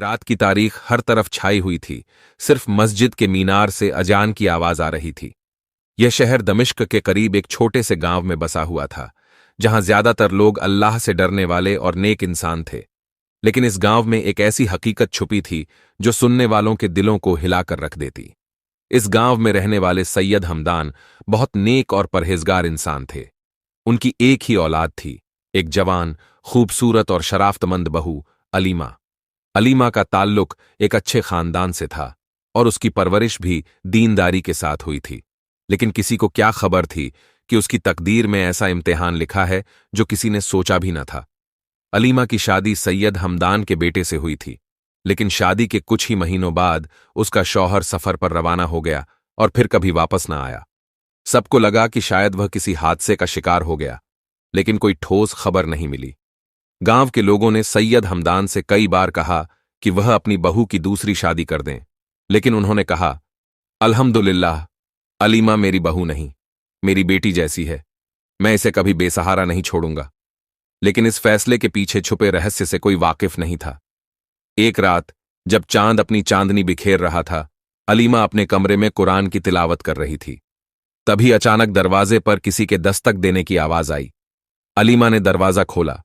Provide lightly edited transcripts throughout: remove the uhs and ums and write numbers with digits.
रात की तारीख हर तरफ छाई हुई थी, सिर्फ मस्जिद के मीनार से अजान की आवाज आ रही थी। यह शहर दमिश्क के करीब एक छोटे से गांव में बसा हुआ था, जहां ज्यादातर लोग अल्लाह से डरने वाले और नेक इंसान थे। लेकिन इस गांव में एक ऐसी हकीकत छुपी थी जो सुनने वालों के दिलों को हिलाकर रख देती। इस गांव में रहने वाले सैयद हमदान बहुत नेक और परहेजगार इंसान थे। उनकी एक ही औलाद थी, एक जवान, खूबसूरत और शराफ्तमंद बहू अलीमा। अलीमा का ताल्लुक एक अच्छे खानदान से था और उसकी परवरिश भी दीनदारी के साथ हुई थी। लेकिन किसी को क्या खबर थी कि उसकी तकदीर में ऐसा इम्तिहान लिखा है जो किसी ने सोचा भी न था। अलीमा की शादी सैयद हमदान के बेटे से हुई थी, लेकिन शादी के कुछ ही महीनों बाद उसका शौहर सफर पर रवाना हो गया और फिर कभी वापस न आया। सबको लगा कि शायद वह किसी हादसे का शिकार हो गया, लेकिन कोई ठोस खबर नहीं मिली। गांव के लोगों ने सैयद हमदान से कई बार कहा कि वह अपनी बहू की दूसरी शादी कर दें, लेकिन उन्होंने कहा, अल्हम्दुलिल्लाह, अलीमा मेरी बहू नहीं, मेरी बेटी जैसी है। मैं इसे कभी बेसहारा नहीं छोड़ूंगा। लेकिन इस फैसले के पीछे छुपे रहस्य से कोई वाकिफ नहीं था। एक रात जब चांद अपनी चांदनी बिखेर रहा था, अलीमा अपने कमरे में कुरान की तिलावत कर रही थी। तभी अचानक दरवाजे पर किसी के दस्तक देने की आवाज आई। अलीमा ने दरवाजा खोला।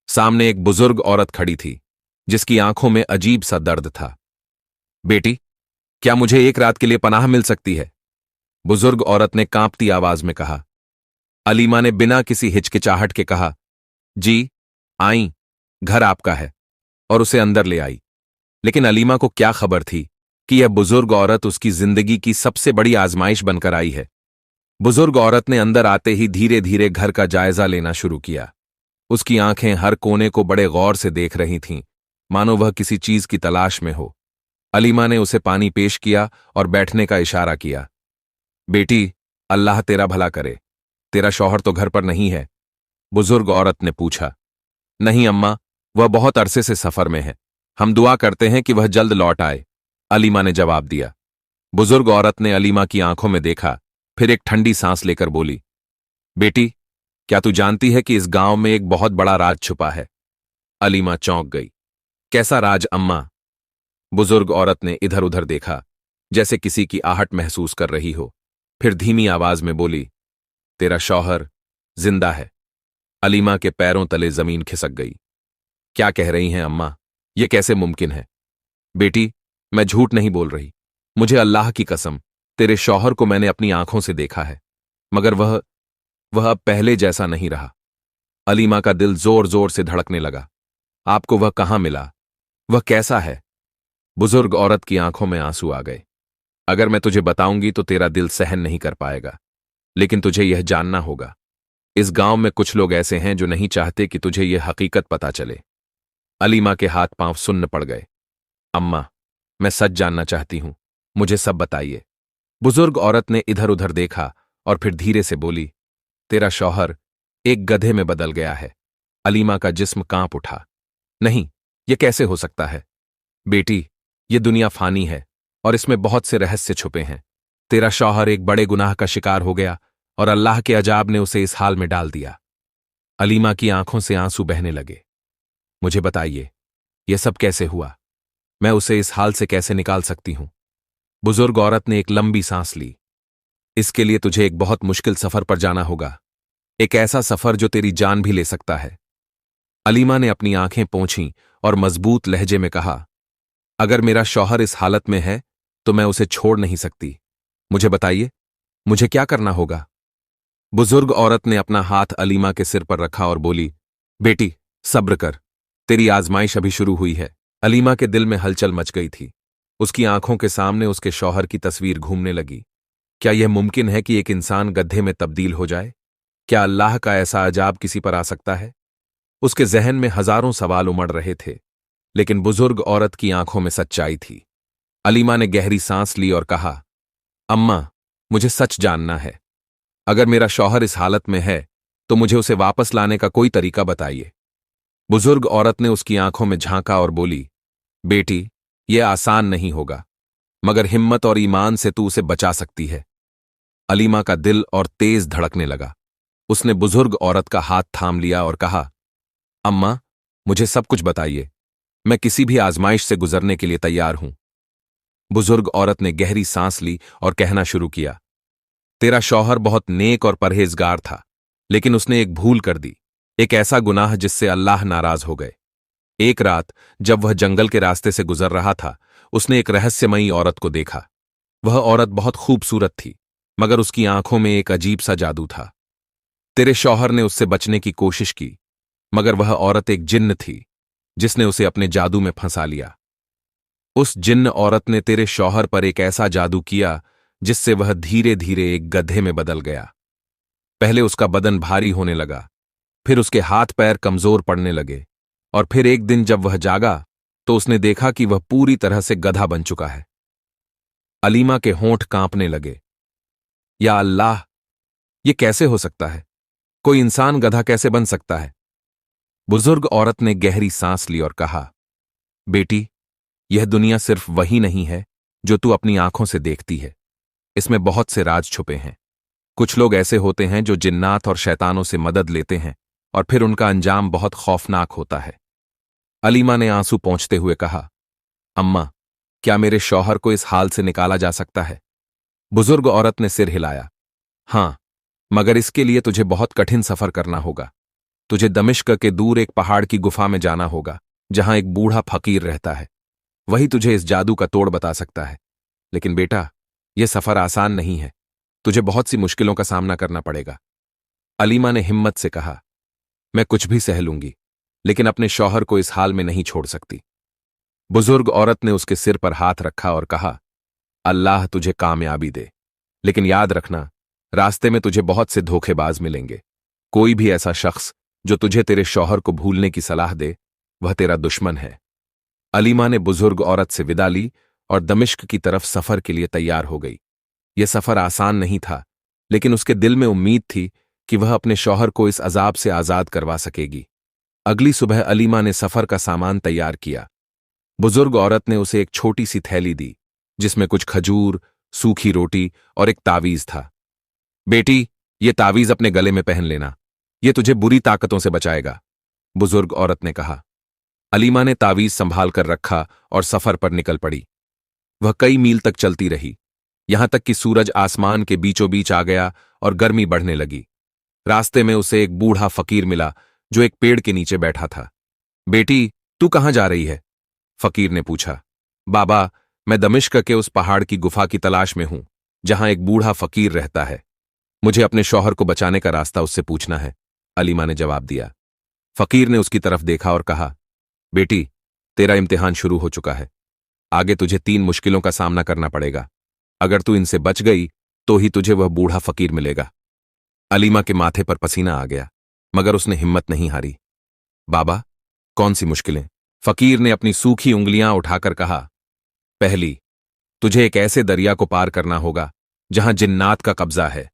सामने एक बुजुर्ग औरत खड़ी थी, जिसकी आंखों में अजीब सा दर्द था। बेटी, क्या मुझे एक रात के लिए पनाह मिल सकती है? बुजुर्ग औरत ने कांपती आवाज में कहा। अलीमा ने बिना किसी हिचकिचाहट के कहा, जी, आई, घर आपका है, और उसे अंदर ले आई। लेकिन अलीमा को क्या खबर थी कि यह बुजुर्ग औरत उसकी जिंदगी की सबसे बड़ी आजमाइश बनकर आई है। बुजुर्ग औरत ने अंदर आते ही धीरे धीरे घर का जायजा लेना शुरू किया। उसकी आंखें हर कोने को बड़े गौर से देख रही थीं, मानो वह किसी चीज की तलाश में हो। अलीमा ने उसे पानी पेश किया और बैठने का इशारा किया। बेटी, अल्लाह तेरा भला करे, तेरा शौहर तो घर पर नहीं है? बुजुर्ग औरत ने पूछा। नहीं अम्मा, वह बहुत अरसे से सफर में है। हम दुआ करते हैं कि वह जल्द लौट आए, अलीमा ने जवाब दिया। बुजुर्ग औरत ने अलीमा की आंखों में देखा, फिर एक ठंडी सांस लेकर बोली, बेटी, क्या तू जानती है कि इस गांव में एक बहुत बड़ा राज छुपा है? अलीमा चौंक गई। कैसा राज अम्मा? बुजुर्ग औरत ने इधर उधर देखा, जैसे किसी की आहट महसूस कर रही हो, फिर धीमी आवाज में बोली, तेरा शौहर जिंदा है। अलीमा के पैरों तले जमीन खिसक गई। क्या कह रही हैं अम्मा? यह कैसे मुमकिन है? बेटी, मैं झूठ नहीं बोल रही। मुझे अल्लाह की कसम, तेरे शौहर को मैंने अपनी आंखों से देखा है, मगर वह अब पहले जैसा नहीं रहा। अलीमा का दिल जोर जोर से धड़कने लगा। आपको वह कहां मिला? वह कैसा है? बुजुर्ग औरत की आंखों में आंसू आ गए। अगर मैं तुझे बताऊंगी तो तेरा दिल सहन नहीं कर पाएगा, लेकिन तुझे यह जानना होगा। इस गांव में कुछ लोग ऐसे हैं जो नहीं चाहते कि तुझे यह हकीकत पता चले। अलीमा के हाथ पांव सुन्न पड़ गए। अम्मा, मैं सच जानना चाहती हूं, मुझे सब बताइए। बुजुर्ग औरत ने इधर उधर देखा और फिर धीरे से बोली, तेरा शौहर एक गधे में बदल गया है। अलीमा का जिस्म कांप उठा। नहीं, यह कैसे हो सकता है? बेटी, यह दुनिया फानी है और इसमें बहुत से रहस्य छुपे हैं। तेरा शौहर एक बड़े गुनाह का शिकार हो गया और अल्लाह के अजाब ने उसे इस हाल में डाल दिया। अलीमा की आंखों से आंसू बहने लगे। मुझे बताइए, यह सब कैसे हुआ? मैं उसे इस हाल से कैसे निकाल सकती हूं? बुजुर्ग औरत ने एक लंबी सांस ली। इसके लिए तुझे एक बहुत मुश्किल सफर पर जाना होगा, एक ऐसा सफर जो तेरी जान भी ले सकता है। अलीमा ने अपनी आंखें पोंछीं और मजबूत लहजे में कहा, अगर मेरा शौहर इस हालत में है तो मैं उसे छोड़ नहीं सकती। मुझे बताइए, मुझे क्या करना होगा? बुजुर्ग औरत ने अपना हाथ अलीमा के सिर पर रखा और बोली, बेटी, सब्र कर, तेरी आजमाइश अभी शुरू हुई है। अलीमा के दिल में हलचल मच गई थी। उसकी आंखों के सामने उसके शौहर की तस्वीर घूमने लगी। क्या यह मुमकिन है कि एक इंसान गड्ढे में तब्दील हो जाए? क्या अल्लाह का ऐसा अजाब किसी पर आ सकता है? उसके जहन में हजारों सवाल उमड़ रहे थे, लेकिन बुजुर्ग औरत की आंखों में सच्चाई थी। अलीमा ने गहरी सांस ली और कहा, अम्मा, मुझे सच जानना है। अगर मेरा शौहर इस हालत में है तो मुझे उसे वापस लाने का कोई तरीका बताइए। बुजुर्ग औरत ने उसकी आंखों में झांका और बोली, बेटी, यह आसान नहीं होगा, मगर हिम्मत और ईमान से तू उसे बचा सकती है। अलीमा का दिल और तेज धड़कने लगा। उसने बुजुर्ग औरत का हाथ थाम लिया और कहा, अम्मा, मुझे सब कुछ बताइए। मैं किसी भी आजमाइश से गुजरने के लिए तैयार हूं। बुजुर्ग औरत ने गहरी सांस ली और कहना शुरू किया, तेरा शौहर बहुत नेक और परहेजगार था, लेकिन उसने एक भूल कर दी, एक ऐसा गुनाह जिससे अल्लाह नाराज हो गए। एक रात जब वह जंगल के रास्ते से गुजर रहा था, उसने एक रहस्यमयी औरत को देखा। वह औरत बहुत खूबसूरत थी, मगर उसकी आंखों में एक अजीब सा जादू था। तेरे शौहर ने उससे बचने की कोशिश की, मगर वह औरत एक जिन्न थी जिसने उसे अपने जादू में फंसा लिया। उस जिन्न औरत ने तेरे शौहर पर एक ऐसा जादू किया जिससे वह धीरे धीरे एक गधे में बदल गया। पहले उसका बदन भारी होने लगा, फिर उसके हाथ पैर कमजोर पड़ने लगे, और फिर एक दिन जब वह जागा तो उसने देखा कि वह पूरी तरह से गधा बन चुका है। अलीमा के होंठ कांपने लगे। या अल्लाह, ये कैसे हो सकता है? कोई इंसान गधा कैसे बन सकता है? बुजुर्ग औरत ने गहरी सांस ली और कहा, बेटी, यह दुनिया सिर्फ वही नहीं है जो तू अपनी आंखों से देखती है। इसमें बहुत से राज छुपे हैं। कुछ लोग ऐसे होते हैं जो जिन्नात और शैतानों से मदद लेते हैं और फिर उनका अंजाम बहुत खौफनाक होता है। अलीमा ने आंसू पोंछते हुए कहा, अम्मा, क्या मेरे शौहर को इस हाल से निकाला जा सकता है? बुजुर्ग औरत ने सिर हिलाया, हां, मगर इसके लिए तुझे बहुत कठिन सफर करना होगा। तुझे दमिश्क के दूर एक पहाड़ की गुफा में जाना होगा, जहां एक बूढ़ा फकीर रहता है। वही तुझे इस जादू का तोड़ बता सकता है। लेकिन बेटा, यह सफर आसान नहीं है। तुझे बहुत सी मुश्किलों का सामना करना पड़ेगा। अलीमा ने हिम्मत से कहा, मैं कुछ भी सह लूंगी, लेकिन अपने शौहर को इस हाल में नहीं छोड़ सकती। बुजुर्ग औरत ने उसके सिर पर हाथ रखा और कहा, अल्लाह तुझे कामयाबी दे, लेकिन याद रखना, रास्ते में तुझे बहुत से धोखेबाज मिलेंगे। कोई भी ऐसा शख्स जो तुझे तेरे शौहर को भूलने की सलाह दे, वह तेरा दुश्मन है। अलीमा ने बुजुर्ग औरत से विदा ली और दमिश्क की तरफ सफर के लिए तैयार हो गई। यह सफर आसान नहीं था, लेकिन उसके दिल में उम्मीद थी कि वह अपने शौहर को इस अजाब से आजाद करवा सकेगी। अगली सुबह अलीमा ने सफर का सामान तैयार किया। बुजुर्ग औरत ने उसे एक छोटी सी थैली दी, जिसमें कुछ खजूर, सूखी रोटी और एक तावीज था। बेटी, ये तावीज अपने गले में पहन लेना, यह तुझे बुरी ताकतों से बचाएगा, बुजुर्ग औरत ने कहा। अलीमा ने तावीज संभाल कर रखा और सफर पर निकल पड़ी। वह कई मील तक चलती रही, यहां तक कि सूरज आसमान के बीचों बीच आ गया और गर्मी बढ़ने लगी। रास्ते में उसे एक बूढ़ा फकीर मिला जो एक पेड़ के नीचे बैठा था। बेटी, तू कहां जा रही है? फकीर ने पूछा। बाबा, मैं दमिश्क के उस पहाड़ की गुफा की तलाश में हूं, जहां एक बूढ़ा फकीर रहता है। मुझे अपने शौहर को बचाने का रास्ता उससे पूछना है, अलीमा ने जवाब दिया। फकीर ने उसकी तरफ देखा और कहा, बेटी, तेरा इम्तिहान शुरू हो चुका है। आगे तुझे 3 मुश्किलों का सामना करना पड़ेगा। अगर तू इनसे बच गई तो ही तुझे वह बूढ़ा फकीर मिलेगा। अलीमा के माथे पर पसीना आ गया, मगर उसने हिम्मत नहीं हारी। बाबा, कौन सी मुश्किलें? फकीर ने अपनी सूखी उंगलियां उठाकर कहा, पहली, तुझे एक ऐसे दरिया को पार करना होगा जहां जिन्नात का कब्जा है।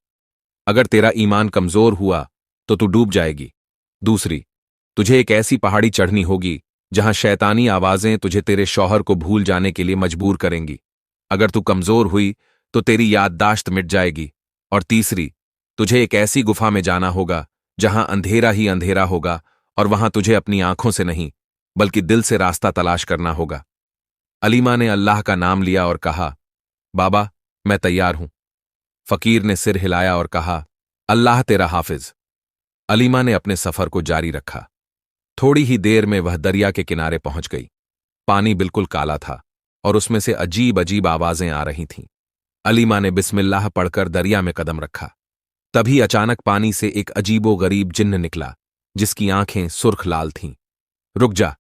अगर तेरा ईमान कमजोर हुआ तो तू डूब जाएगी। दूसरी, तुझे एक ऐसी पहाड़ी चढ़नी होगी जहां शैतानी आवाजें तुझे तेरे शौहर को भूल जाने के लिए मजबूर करेंगी। अगर तू कमजोर हुई तो तेरी याददाश्त मिट जाएगी। और तीसरी, तुझे एक ऐसी गुफा में जाना होगा जहां अंधेरा ही अंधेरा होगा और वहां तुझे अपनी आंखों से नहीं बल्कि दिल से रास्ता तलाश करना होगा। अलीमा ने अल्लाह का नाम लिया और कहा, बाबा, मैं तैयार हूं। फकीर ने सिर हिलाया और कहा, अल्लाह तेरा हाफिज। अलीमा ने अपने सफर को जारी रखा। थोड़ी ही देर में वह दरिया के किनारे पहुंच गई। पानी बिल्कुल काला था और उसमें से अजीब अजीब आवाजें आ रही थीं। अलीमा ने बिस्मिल्लाह पढ़कर दरिया में कदम रखा। तभी अचानक पानी से एक अजीबो गरीब जिन्न निकला, जिसकी आंखें सुर्ख लाल थीं। रुक जा,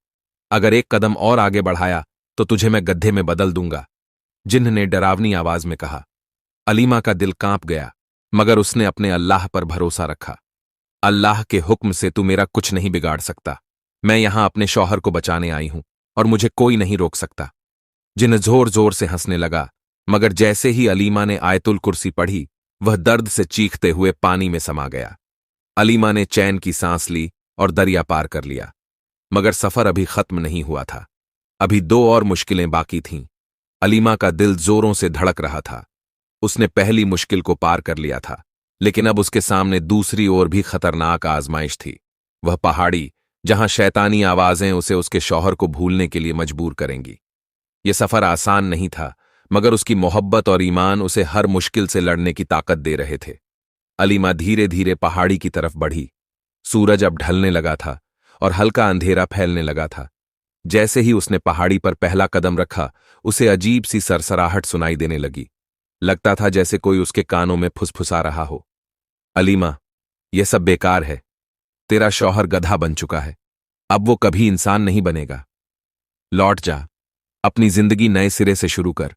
अगर एक कदम और आगे बढ़ाया तो तुझे मैं गड्ढे में बदल दूंगा, जिन्न ने डरावनी आवाज में कहा। अलीमा का दिल कांप गया, मगर उसने अपने अल्लाह पर भरोसा रखा। अल्लाह के हुक्म से तू मेरा कुछ नहीं बिगाड़ सकता। मैं यहां अपने शौहर को बचाने आई हूं और मुझे कोई नहीं रोक सकता। जिन्न जोर जोर से हंसने लगा, मगर जैसे ही अलीमा ने आयतुल कुर्सी पढ़ी, वह दर्द से चीखते हुए पानी में समा गया। अलीमा ने चैन की सांस ली और दरिया पार कर लिया, मगर सफर अभी खत्म नहीं हुआ था। अभी 2 और मुश्किलें बाकी थीं। अलीमा का दिल जोरों से धड़क रहा था। उसने पहली मुश्किल को पार कर लिया था, लेकिन अब उसके सामने दूसरी और भी खतरनाक आजमाइश थी। वह पहाड़ी जहां शैतानी आवाजें उसे उसके शौहर को भूलने के लिए मजबूर करेंगी। यह सफर आसान नहीं था, मगर उसकी मोहब्बत और ईमान उसे हर मुश्किल से लड़ने की ताकत दे रहे थे। अलीमा धीरे धीरे पहाड़ी की तरफ बढ़ी। सूरज अब ढलने लगा था और हल्का अंधेरा फैलने लगा था। जैसे ही उसने पहाड़ी पर पहला कदम रखा, उसे अजीब सी सरसराहट सुनाई देने लगी। लगता था जैसे कोई उसके कानों में फुसफुसा रहा हो। अलीमा, यह सब बेकार है। तेरा शौहर गधा बन चुका है, अब वो कभी इंसान नहीं बनेगा। लौट जा, अपनी जिंदगी नए सिरे से शुरू कर।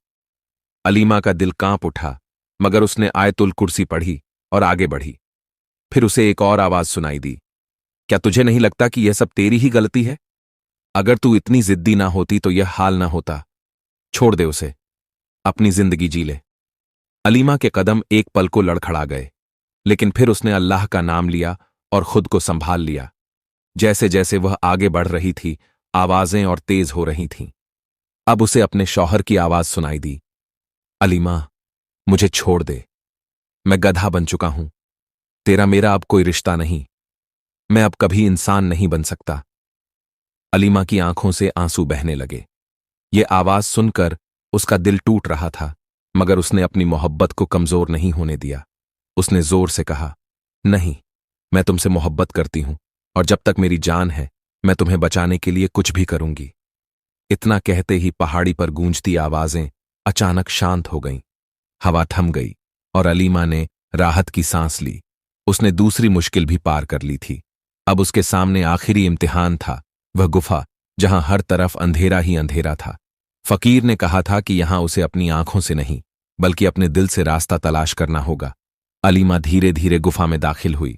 अलीमा का दिल कांप उठा, मगर उसने आयतुल कुर्सी पढ़ी और आगे बढ़ी। फिर उसे एक और आवाज सुनाई दी। क्या तुझे नहीं लगता कि यह सब तेरी ही गलती है? अगर तू इतनी जिद्दी ना होती तो यह हाल ना होता। छोड़ दे उसे, अपनी जिंदगी जी ले। अलीमा के कदम एक पल को लड़खड़ा गए, लेकिन फिर उसने अल्लाह का नाम लिया और खुद को संभाल लिया। जैसे जैसे वह आगे बढ़ रही थी, आवाजें और तेज हो रही थीं। अब उसे अपने शौहर की आवाज सुनाई दी। अलीमा, मुझे छोड़ दे। मैं गधा बन चुका हूं। तेरा मेरा अब कोई रिश्ता नहीं। मैं अब कभी इंसान नहीं बन सकता। अलीमा की आंखों से आंसू बहने लगे। ये आवाज सुनकर उसका दिल टूट रहा था, मगर उसने अपनी मोहब्बत को कमजोर नहीं होने दिया। उसने जोर से कहा, नहीं, मैं तुमसे मोहब्बत करती हूं और जब तक मेरी जान है मैं तुम्हें बचाने के लिए कुछ भी करूंगी। इतना कहते ही पहाड़ी पर गूंजती आवाजें अचानक शांत हो गईं। हवा थम गई और अलीमा ने राहत की सांस ली। उसने दूसरी मुश्किल भी पार कर ली थी। अब उसके सामने आखिरी इम्तिहान था, वह गुफा जहां हर तरफ अंधेरा ही अंधेरा था। फकीर ने कहा था कि यहां उसे अपनी आंखों से नहीं, बल्कि अपने दिल से रास्ता तलाश करना होगा। अलीमा धीरे धीरे गुफा में दाखिल हुई।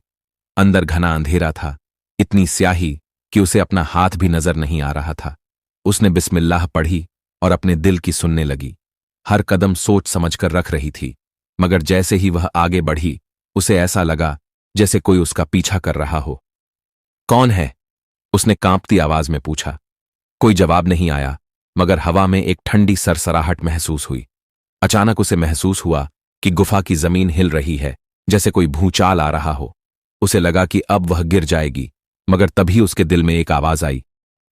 अंदर घना अंधेरा था, इतनी स्याही कि उसे अपना हाथ भी नजर नहीं आ रहा था। उसने बिस्मिल्लाह पढ़ी और अपने दिल की सुनने लगी। हर कदम सोच समझकर रख रही थी, मगर जैसे ही वह आगे बढ़ी, उसे ऐसा लगा जैसे कोई उसका पीछा कर रहा हो। कौन है? उसने कांपती आवाज में पूछा। कोई जवाब नहीं आया, मगर हवा में एक ठंडी सरसराहट महसूस हुई। अचानक उसे महसूस हुआ कि गुफा की जमीन हिल रही है, जैसे कोई भूचाल आ रहा हो। उसे लगा कि अब वह गिर जाएगी, मगर तभी उसके दिल में एक आवाज आई,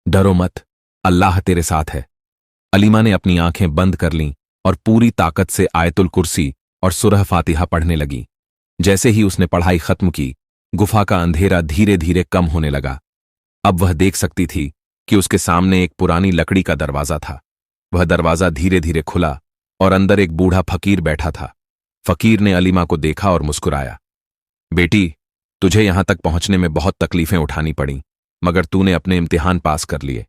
डरो मत, अल्लाह तेरे साथ है। अलीमा ने अपनी आंखें बंद कर लीं और पूरी ताकत से आयतुल कुर्सी और सूरह फातिहा पढ़ने लगी। जैसे ही उसने पढ़ाई खत्म की, गुफा का अंधेरा धीरे धीरे कम होने लगा। अब वह देख सकती थी कि उसके सामने एक पुरानी लकड़ी का दरवाजा था। वह दरवाजा धीरे धीरे खुला और अंदर एक बूढ़ा फकीर बैठा था। फकीर ने अलीमा को देखा और मुस्कुराया। बेटी, तुझे यहां तक पहुंचने में बहुत तकलीफें उठानी पड़ी, मगर तूने अपने इम्तिहान पास कर लिए।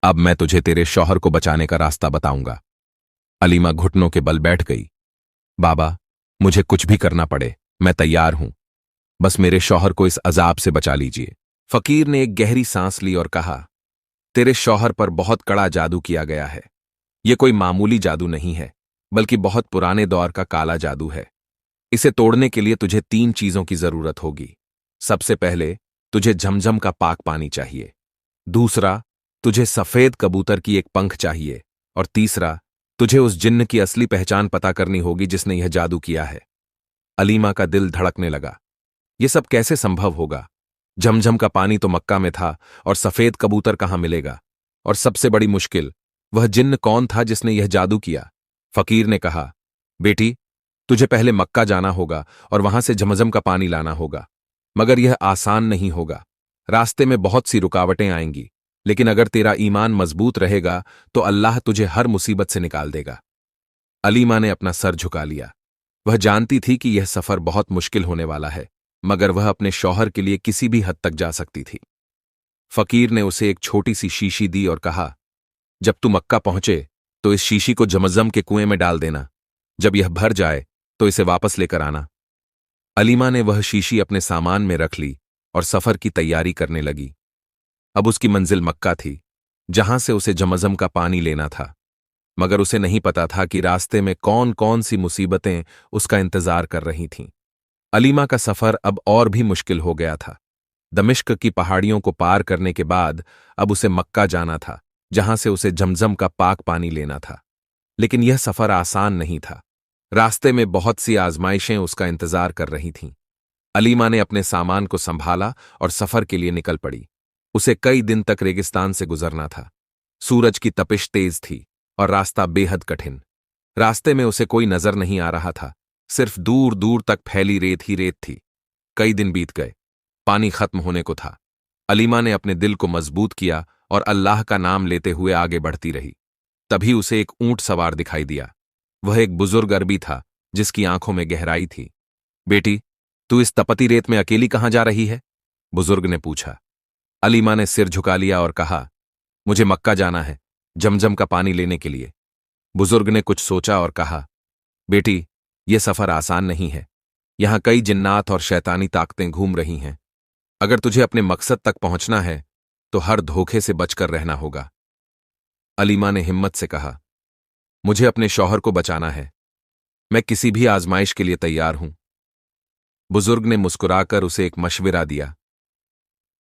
अब मैं तुझे तेरे शौहर को बचाने का रास्ता बताऊंगा। अलीमा घुटनों के बल बैठ गई। बाबा, मुझे कुछ भी करना पड़े, मैं तैयार हूं। बस मेरे शौहर को इस अजाब से बचा लीजिए। फकीर ने एक गहरी सांस ली और कहा, तेरे शौहर पर बहुत कड़ा जादू किया गया है। यह कोई मामूली जादू नहीं है, बल्कि बहुत पुराने दौर का काला जादू है। इसे तोड़ने के लिए तुझे 3 चीजों की जरूरत होगी। सबसे पहले तुझे झमझम का पाक पानी चाहिए। दूसरा, तुझे सफेद कबूतर की एक पंख चाहिए। और तीसरा, तुझे उस जिन्न की असली पहचान पता करनी होगी जिसने यह जादू किया है। अलीमा का दिल धड़कने लगा। यह सब कैसे संभव होगा? झमझम का पानी तो मक्का में था और सफेद कबूतर कहां मिलेगा? और सबसे बड़ी मुश्किल, वह जिन्न कौन था जिसने यह जादू किया? फकीर ने कहा, बेटी, तुझे पहले मक्का जाना होगा और वहां से झमझम का पानी लाना होगा। मगर यह आसान नहीं होगा। रास्ते में बहुत सी रुकावटें आएंगी, लेकिन अगर तेरा ईमान मजबूत रहेगा तो अल्लाह तुझे हर मुसीबत से निकाल देगा। अलीमा ने अपना सर झुका लिया। वह जानती थी कि यह सफर बहुत मुश्किल होने वाला है, मगर वह अपने शौहर के लिए किसी भी हद तक जा सकती थी। फकीर ने उसे एक छोटी सी शीशी दी और कहा, जब तू मक्का पहुंचे तो इस शीशी को जमजम के कुएं में डाल देना। जब यह भर जाए तो इसे वापस लेकर आना। अलीमा ने वह शीशी अपने सामान में रख ली और सफर की तैयारी करने लगी। अब उसकी मंजिल मक्का थी, जहां से उसे जमजम का पानी लेना था। मगर उसे नहीं पता था कि रास्ते में कौन कौन सी मुसीबतें उसका इंतजार कर रही थीं। अलीमा का सफर अब और भी मुश्किल हो गया था। दमिश्क की पहाड़ियों को पार करने के बाद अब उसे मक्का जाना था, जहां से उसे जमजम का पाक पानी लेना था। लेकिन यह सफर आसान नहीं था। रास्ते में बहुत सी आजमाइशें उसका इंतजार कर रही थीं। अलीमा ने अपने सामान को संभाला और सफर के लिए निकल पड़ी। उसे कई दिन तक रेगिस्तान से गुजरना था। सूरज की तपिश तेज थी और रास्ता बेहद कठिन। रास्ते में उसे कोई नजर नहीं आ रहा था, सिर्फ दूर दूर तक फैली रेत ही रेत थी। कई दिन बीत गए, पानी खत्म होने को था। अलीमा ने अपने दिल को मजबूत किया और अल्लाह का नाम लेते हुए आगे बढ़ती रही। तभी उसे एक ऊंट सवार दिखाई दिया। वह एक बुजुर्ग अरबी था जिसकी आंखों में गहराई थी। बेटी, तू इस तपती रेत में अकेली कहां जा रही है? बुजुर्ग ने पूछा। अलीमा ने सिर झुका लिया और कहा, मुझे मक्का जाना है, जमजम का पानी लेने के लिए। बुजुर्ग ने कुछ सोचा और कहा, बेटी, यह सफर आसान नहीं है। यहां कई जिन्नात और शैतानी ताकतें घूम रही हैं। अगर तुझे अपने मकसद तक पहुंचना है तो हर धोखे से बचकर रहना होगा। अलीमा ने हिम्मत से कहा, मुझे अपने शौहर को बचाना है। मैं किसी भी आजमाइश के लिए तैयार हूं। बुजुर्ग ने मुस्कुराकर उसे एक मशविरा दिया।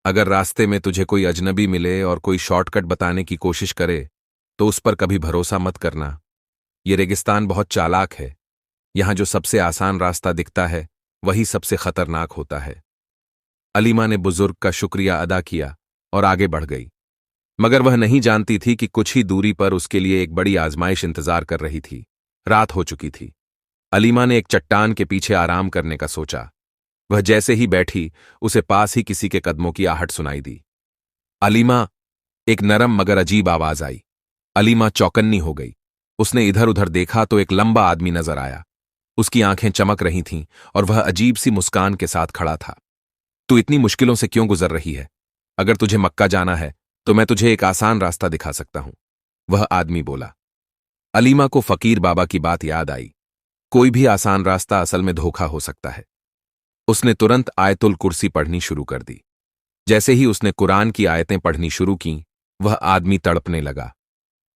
अगर रास्ते में तुझे कोई अजनबी मिले और कोई शॉर्टकट बताने की कोशिश करे तो उस पर कभी भरोसा मत करना। ये रेगिस्तान बहुत चालाक है। यहां जो सबसे आसान रास्ता दिखता है वही सबसे खतरनाक होता है। अलीमा ने बुजुर्ग का शुक्रिया अदा किया और आगे बढ़ गई, मगर वह नहीं जानती थी कि कुछ ही दूरी पर उसके लिए एक बड़ी आजमाइश इंतजार कर रही थी। रात हो चुकी थी। अलीमा ने एक चट्टान के पीछे आराम करने का सोचा। वह जैसे ही बैठी, उसे पास ही किसी के कदमों की आहट सुनाई दी। अलीमा, एक नरम मगर अजीब आवाज आई। अलीमा चौकन्नी हो गई। उसने इधर उधर देखा तो एक लंबा आदमी नजर आया। उसकी आंखें चमक रही थीं और वह अजीब सी मुस्कान के साथ खड़ा था। तू इतनी मुश्किलों से क्यों गुजर रही है? अगर तुझे मक्का जाना है तो मैं तुझे एक आसान रास्ता दिखा सकता हूं, वह आदमी बोला। अलीमा को फकीर बाबा की बात याद आई। कोई भी आसान रास्ता असल में धोखा हो सकता है। उसने तुरंत आयतुल कुर्सी पढ़नी शुरू कर दी। जैसे ही उसने कुरान की आयतें पढ़नी शुरू की, वह आदमी तड़पने लगा।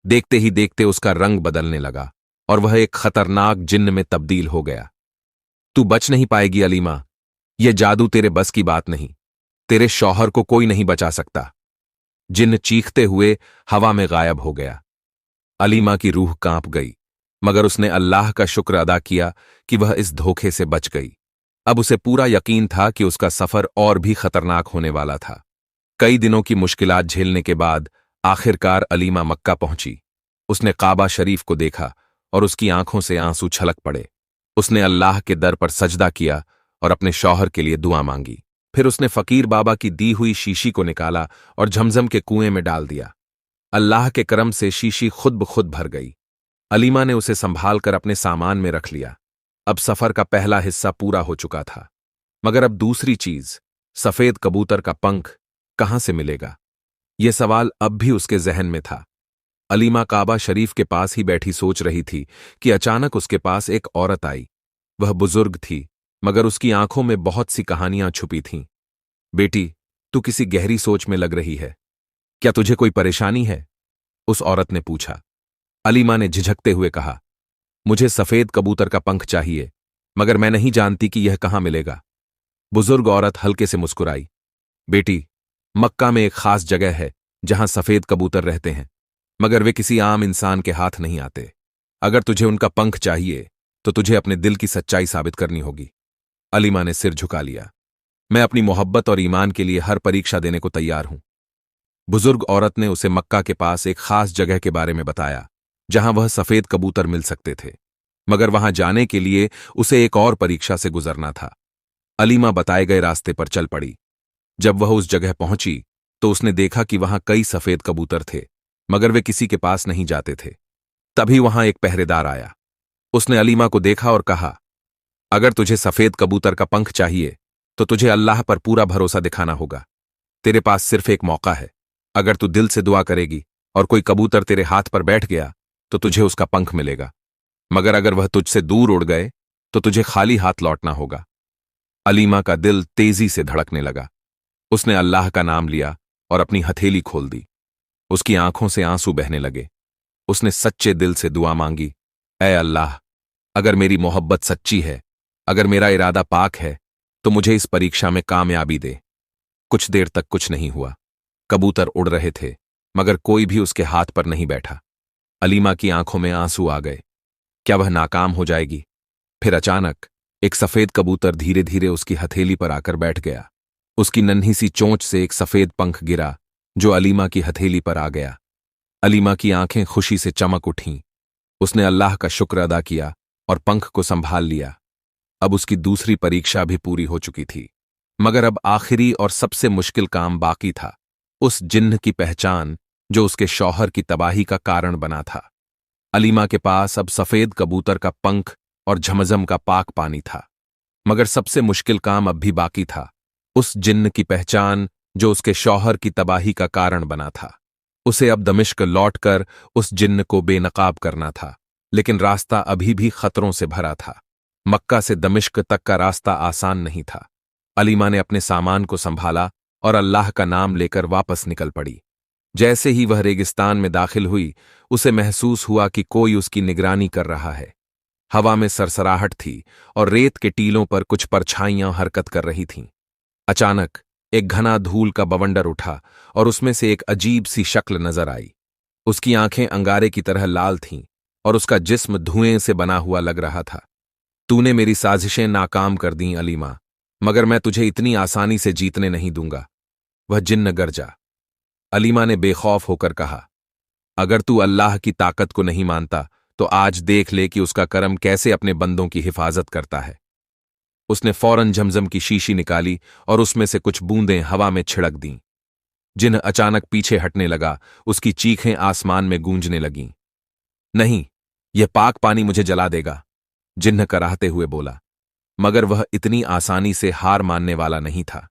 देखते ही देखते उसका रंग बदलने लगा और वह एक खतरनाक जिन्न में तब्दील हो गया। तू बच नहीं पाएगी अलीमा, यह जादू तेरे बस की बात नहीं। तेरे शौहर को कोई नहीं बचा सकता। जिन्न चीखते हुए हवा में गायब हो गया। अलीमा की रूह कांप गई, मगर उसने अल्लाह का शुक्र अदा किया कि वह इस धोखे से बच गई। अब उसे पूरा यकीन था कि उसका सफर और भी खतरनाक होने वाला था। कई दिनों की मुश्किलात झेलने के बाद आखिरकार अलीमा मक्का पहुंची। उसने काबा शरीफ को देखा और उसकी आंखों से आंसू छलक पड़े। उसने अल्लाह के दर पर सजदा किया और अपने शौहर के लिए दुआ मांगी। फिर उसने फकीर बाबा की दी हुई शीशी को निकाला और झमझम के कुएं में डाल दिया। अल्लाह के करम से शीशी खुद ब खुद भर गई। अलीमा ने उसे संभाल कर अपने सामान में रख लिया। अब सफर का पहला हिस्सा पूरा हो चुका था, मगर अब दूसरी चीज, सफेद कबूतर का पंख कहां से मिलेगा? यह सवाल अब भी उसके जहन में था। अलीमा काबा शरीफ के पास ही बैठी सोच रही थी कि अचानक उसके पास एक औरत आई। वह बुजुर्ग थी, मगर उसकी आंखों में बहुत सी कहानियां छुपी थीं। बेटी, तू किसी गहरी सोच में लग रही है। क्या तुझे कोई परेशानी है? उस औरत ने पूछा। अलीमा ने झिझकते हुए कहा, मुझे सफेद कबूतर का पंख चाहिए, मगर मैं नहीं जानती कि यह कहां मिलेगा। बुजुर्ग औरत हल्के से मुस्कुराई। बेटी, मक्का में एक खास जगह है जहां सफेद कबूतर रहते हैं, मगर वे किसी आम इंसान के हाथ नहीं आते। अगर तुझे उनका पंख चाहिए तो तुझे अपने दिल की सच्चाई साबित करनी होगी। अलीमा ने सिर झुका लिया। मैं अपनी मोहब्बत और ईमान के लिए हर परीक्षा देने को तैयार हूं। बुजुर्ग औरत ने उसे मक्का के पास एक खास जगह के बारे में बताया जहां वह सफेद कबूतर मिल सकते थे, मगर वहां जाने के लिए उसे एक और परीक्षा से गुजरना था। अलीमा बताए गए रास्ते पर चल पड़ी। जब वह उस जगह पहुंची तो उसने देखा कि वहां कई सफेद कबूतर थे, मगर वे किसी के पास नहीं जाते थे। तभी वहां एक पहरेदार आया। उसने अलीमा को देखा और कहा, अगर तुझे सफेद कबूतर का पंख चाहिए तो तुझे अल्लाह पर पूरा भरोसा दिखाना होगा। तेरे पास सिर्फ एक मौका है। अगर तू दिल से दुआ करेगी और कोई कबूतर तेरे हाथ पर बैठ गया तो तुझे उसका पंख मिलेगा, मगर अगर वह तुझसे दूर उड़ गए तो तुझे खाली हाथ लौटना होगा। अलीमा का दिल तेजी से धड़कने लगा। उसने अल्लाह का नाम लिया और अपनी हथेली खोल दी। उसकी आंखों से आंसू बहने लगे। उसने सच्चे दिल से दुआ मांगी, ऐ अल्लाह, अगर मेरी मोहब्बत सच्ची है, अगर मेरा इरादा पाक है, तो मुझे इस परीक्षा में कामयाबी दे। कुछ देर तक कुछ नहीं हुआ। कबूतर उड़ रहे थे, मगर कोई भी उसके हाथ पर नहीं बैठा। अलीमा की आंखों में आंसू आ गए। क्या वह नाकाम हो जाएगी? फिर अचानक एक सफेद कबूतर धीरे धीरे उसकी हथेली पर आकर बैठ गया। उसकी नन्ही सी चोंच से एक सफेद पंख गिरा जो अलीमा की हथेली पर आ गया। अलीमा की आंखें खुशी से चमक उठीं। उसने अल्लाह का शुक्र अदा किया और पंख को संभाल लिया। अब उसकी दूसरी परीक्षा भी पूरी हो चुकी थी, मगर अब आखिरी और सबसे मुश्किल काम बाकी था, उस जिन्न की पहचान जो उसके शौहर की तबाही का कारण बना था। अलीमा के पास अब सफेद कबूतर का पंख और झमझम का पाक पानी था, मगर सबसे मुश्किल काम अब भी बाकी था, उस जिन्न की पहचान जो उसके शौहर की तबाही का कारण बना था। उसे अब दमिश्क लौटकर उस जिन्न को बेनकाब करना था, लेकिन रास्ता अभी भी खतरों से भरा था। मक्का से दमिश्क तक का रास्ता आसान नहीं था। अलीमा ने अपने सामान को संभाला और अल्लाह का नाम लेकर वापस निकल पड़ी। जैसे ही वह रेगिस्तान में दाखिल हुई, उसे महसूस हुआ कि कोई उसकी निगरानी कर रहा है। हवा में सरसराहट थी और रेत के टीलों पर कुछ परछाइयां हरकत कर रही थीं। अचानक एक घना धूल का बवंडर उठा और उसमें से एक अजीब सी शक्ल नजर आई। उसकी आंखें अंगारे की तरह लाल थीं और उसका जिस्म धुएं से बना हुआ लग रहा था। तूने मेरी साजिशें नाकाम कर दीं अलीमा, मगर मैं तुझे इतनी आसानी से जीतने नहीं दूंगा। वह जिन्न गरजा। अलीमा ने बेखौफ होकर कहा, अगर तू अल्लाह की ताकत को नहीं मानता तो आज देख ले कि उसका करम कैसे अपने बंदों की हिफाजत करता है। उसने फौरन झमझम की शीशी निकाली और उसमें से कुछ बूंदें हवा में छिड़क दीं। जिन्न अचानक पीछे हटने लगा, उसकी चीखें आसमान में गूंजने लगीं। नहीं, यह पाक पानी मुझे जला देगा, जिन्न कराहते हुए बोला। मगर वह इतनी आसानी से हार मानने वाला नहीं था।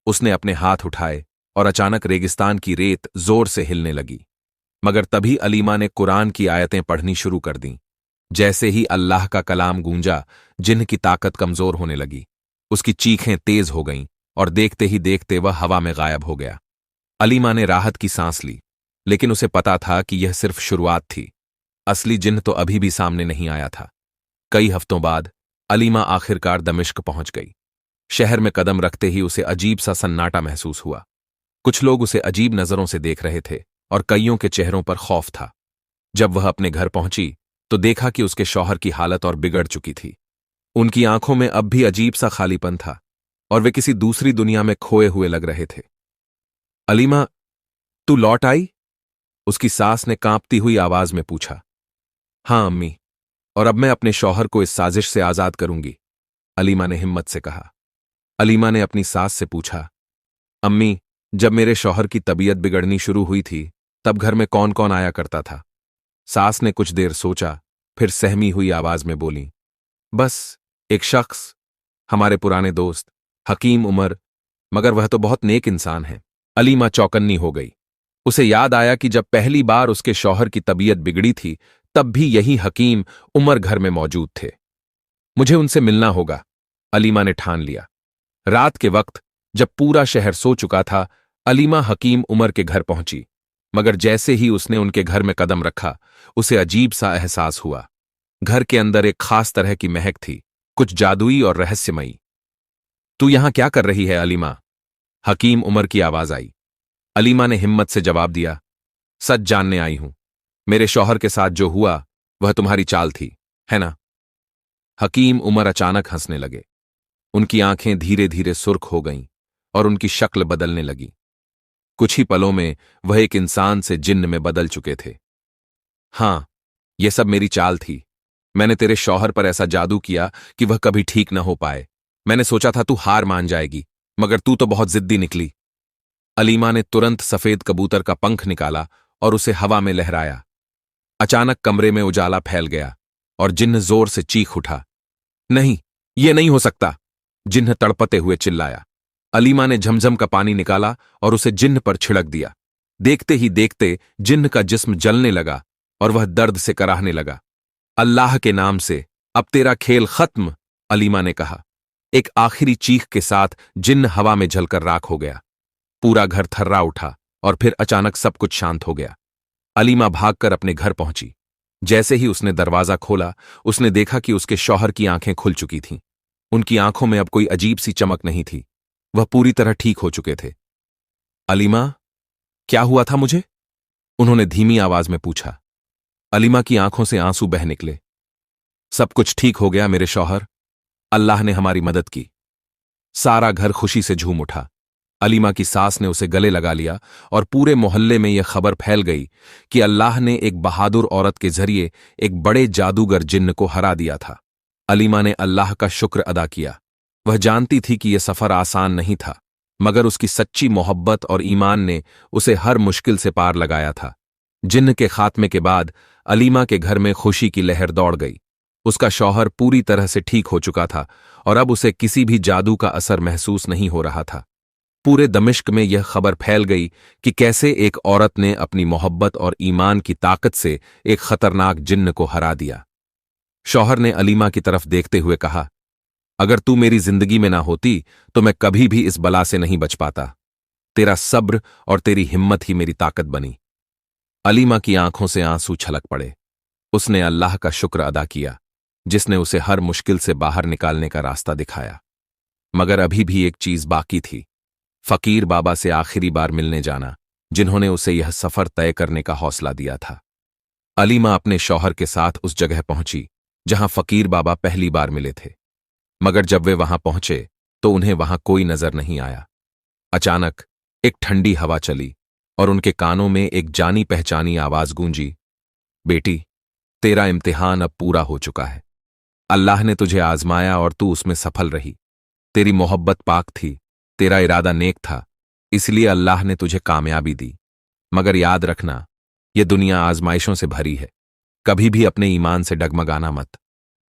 उसने अपने हाथ उठाए और अचानक रेगिस्तान की रेत जोर से हिलने लगी। मगर तभी अलीमा ने कुरान की आयतें पढ़नी शुरू कर दीं। जैसे ही अल्लाह का कलाम गूंजा, जिन्न की ताकत कमजोर होने लगी। उसकी चीखें तेज हो गईं और देखते ही देखते वह हवा में गायब हो गया। अलीमा ने राहत की सांस ली, लेकिन उसे पता था कि यह सिर्फ शुरुआत थी। असली जिन्न तो अभी भी सामने नहीं आया था। कई हफ्तों बाद अलीमा आखिरकार दमिश्क पहुंच गई। शहर में कदम रखते ही उसे अजीब सा सन्नाटा महसूस हुआ। कुछ लोग उसे अजीब नजरों से देख रहे थे और कईयों के चेहरों पर खौफ था। जब वह अपने घर पहुंची तो देखा कि उसके शौहर की हालत और बिगड़ चुकी थी। उनकी आंखों में अब भी अजीब सा खालीपन था और वे किसी दूसरी दुनिया में खोए हुए लग रहे थे। अलीमा, तू लौट आई? उसकी सास ने कांपती हुई आवाज में पूछा। हां अम्मी, और अब मैं अपने शौहर को इस साजिश से आजाद करूंगी, अलीमा ने हिम्मत से कहा। अलीमा ने अपनी सास से पूछा, अम्मी, जब मेरे शौहर की तबीयत बिगड़नी शुरू हुई थी तब घर में कौन कौन आया करता था? सास ने कुछ देर सोचा, फिर सहमी हुई आवाज में बोली, बस एक शख्स, हमारे पुराने दोस्त हकीम उमर, मगर वह तो बहुत नेक इंसान है। अलीमा चौकन्नी हो गई। उसे याद आया कि जब पहली बार उसके शौहर की तबीयत बिगड़ी थी तब भी यही हकीम उमर घर में मौजूद थे। मुझे उनसे मिलना होगा, अलीमा ने ठान लिया। रात के वक्त जब पूरा शहर सो चुका था, अलीमा हकीम उमर के घर पहुंची, मगर जैसे ही उसने उनके घर में कदम रखा, उसे अजीब सा एहसास हुआ। घर के अंदर एक खास तरह की महक थी, कुछ जादुई और रहस्यमयी। तू यहां क्या कर रही है अलीमा? हकीम उमर की आवाज आई। अलीमा ने हिम्मत से जवाब दिया, सच जानने आई हूं। मेरे शौहर के साथ जो हुआ वह तुम्हारी चाल थी, है ना? हकीम उमर अचानक हंसने लगे। उनकी आंखें धीरे धीरे सुर्ख हो गईं और उनकी शक्ल बदलने लगी। कुछ ही पलों में वह एक इंसान से जिन्न में बदल चुके थे। हां, यह सब मेरी चाल थी। मैंने तेरे शौहर पर ऐसा जादू किया कि वह कभी ठीक न हो पाए। मैंने सोचा था तू हार मान जाएगी, मगर तू तो बहुत जिद्दी निकली। अलीमा ने तुरंत सफेद कबूतर का पंख निकाला और उसे हवा में लहराया। अचानक कमरे में उजाला फैल गया और जिन्न जोर से चीख उठा। नहीं, यह नहीं हो सकता, जिन्न तड़पते हुए चिल्लाया। अलीमा ने झमझम का पानी निकाला और उसे जिन्न पर छिड़क दिया। देखते ही देखते जिन्न का जिस्म जलने लगा और वह दर्द से कराहने लगा। अल्लाह के नाम से अब तेरा खेल खत्म, अलीमा ने कहा। एक आखिरी चीख के साथ जिन्न हवा में जलकर राख हो गया। पूरा घर थर्रा उठा और फिर अचानक सब कुछ शांत हो गया। अलीमा भागकर अपने घर पहुंची। जैसे ही उसने दरवाजा खोला, उसने देखा कि उसके शौहर की आंखें खुल चुकी थीं। उनकी आंखों में अब कोई अजीब सी चमक नहीं थी। वह पूरी तरह ठीक हो चुके थे। अलीमा, क्या हुआ था मुझे? उन्होंने धीमी आवाज में पूछा। अलीमा की आंखों से आंसू बह निकले। सब कुछ ठीक हो गया मेरे शौहर, अल्लाह ने हमारी मदद की। सारा घर खुशी से झूम उठा। अलीमा की सास ने उसे गले लगा लिया और पूरे मोहल्ले में यह खबर फैल गई कि अल्लाह ने एक बहादुर औरत के जरिए एक बड़े जादूगर जिन्न को हरा दिया था। अलीमा ने अल्लाह का शुक्र अदा किया। वह जानती थी कि यह सफर आसान नहीं था, मगर उसकी सच्ची मोहब्बत और ईमान ने उसे हर मुश्किल से पार लगाया था। जिन्न के खात्मे के बाद अलीमा के घर में खुशी की लहर दौड़ गई। उसका शौहर पूरी तरह से ठीक हो चुका था और अब उसे किसी भी जादू का असर महसूस नहीं हो रहा था। पूरे दमिश्क में यह खबर फैल गई कि कैसे एक औरत ने अपनी मोहब्बत और ईमान की ताकत से एक खतरनाक जिन्न को हरा दिया। शौहर ने अलीमा की तरफ देखते हुए कहा, अगर तू मेरी जिंदगी में ना होती तो मैं कभी भी इस बला से नहीं बच पाता। तेरा सब्र और तेरी हिम्मत ही मेरी ताकत बनी। अलीमा की आंखों से आंसू छलक पड़े। उसने अल्लाह का शुक्र अदा किया, जिसने उसे हर मुश्किल से बाहर निकालने का रास्ता दिखाया। मगर अभी भी एक चीज बाकी थी, फकीर बाबा से आखिरी बार मिलने जाना, जिन्होंने उसे यह सफर तय करने का हौसला दिया था। अलीमा अपने शौहर के साथ उस जगह पहुंची जहां फकीर बाबा पहली बार मिले थे। मगर जब वे वहां पहुंचे तो उन्हें वहां कोई नजर नहीं आया। अचानक एक ठंडी हवा चली और उनके कानों में एक जानी पहचानी आवाज गूंजी, बेटी, तेरा इम्तिहान अब पूरा हो चुका है। अल्लाह ने तुझे आजमाया और तू उसमें सफल रही। तेरी मोहब्बत पाक थी, तेरा इरादा नेक था, इसलिए अल्लाह ने तुझे कामयाबी दी। मगर याद रखना, यह दुनिया आजमाइशों से भरी है, कभी भी अपने ईमान से डगमगाना मत।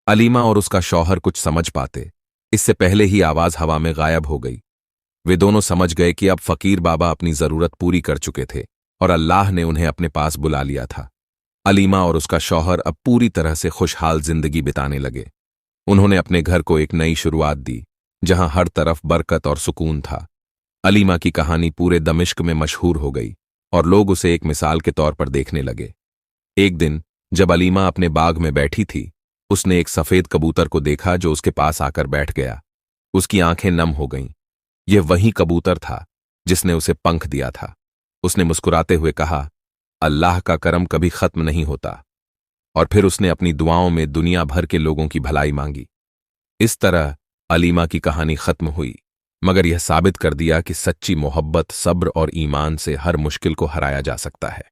अलीमा और उसका शौहर कुछ समझ पाते, इससे पहले ही आवाज हवा में गायब हो गई। वे दोनों समझ गए कि अब फकीर बाबा अपनी जरूरत पूरी कर चुके थे और अल्लाह ने उन्हें अपने पास बुला लिया था। अलीमा और उसका शौहर अब पूरी तरह से खुशहाल जिंदगी बिताने लगे। उन्होंने अपने घर को एक नई शुरुआत दी, जहां हर तरफ बरकत और सुकून था। अलीमा की कहानी पूरे दमिश्क में मशहूर हो गई और लोग उसे एक मिसाल के तौर पर देखने लगे। एक दिन जब अलीमा अपने बाग में बैठी थी, उसने एक सफेद कबूतर को देखा जो उसके पास आकर बैठ गया। उसकी आंखें नम हो गईं। यह वही कबूतर था जिसने उसे पंख दिया था। उसने मुस्कुराते हुए कहा, अल्लाह का करम कभी खत्म नहीं होता। और फिर उसने अपनी दुआओं में दुनिया भर के लोगों की भलाई मांगी। इस तरह अलीमा की कहानी खत्म हुई, मगर यह साबित कर दिया कि सच्ची मोहब्बत, सब्र और ईमान से हर मुश्किल को हराया जा सकता है।